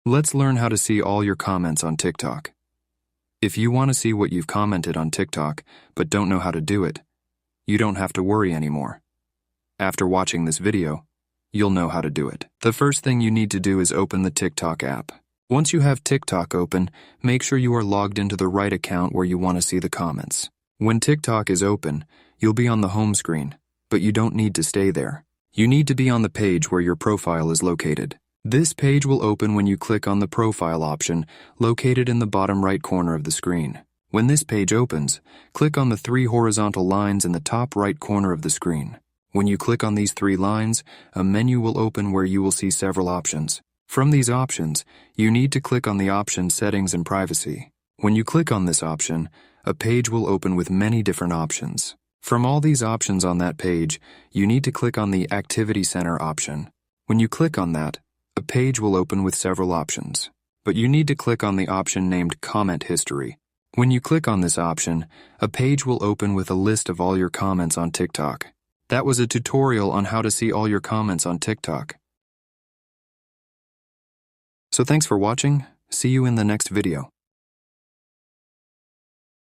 Let's learn how to see all your comments on TikTok. If you want to see what you've commented on TikTok but don't know how to do it, you don't have to worry anymore. After watching this video, you'll know how to do it. The first thing you need to do is open the TikTok app. Once you have TikTok open, make sure you are logged into the right account where you want to see the comments. When TikTok is open, you'll be on the home screen, but you don't need to stay there. You need to be on the page where your profile is located. This page will open when you click on the profile option located in the bottom right corner of the screen. When this page opens, click on the 3 horizontal lines in the top right corner of the screen. When you click on these 3 lines, a menu will open where you will see several options. From these options, you need to click on the option Settings and Privacy. When you click on this option, a page will open with many different options. From all these options on that page, you need to click on the Activity Center option. When you click on that, a page will open with several options, but you need to click on the option named Comment History. When you click on this option, a page will open with a list of all your comments on TikTok. That was a tutorial on how to see all your comments on TikTok. So thanks for watching. See you in the next video.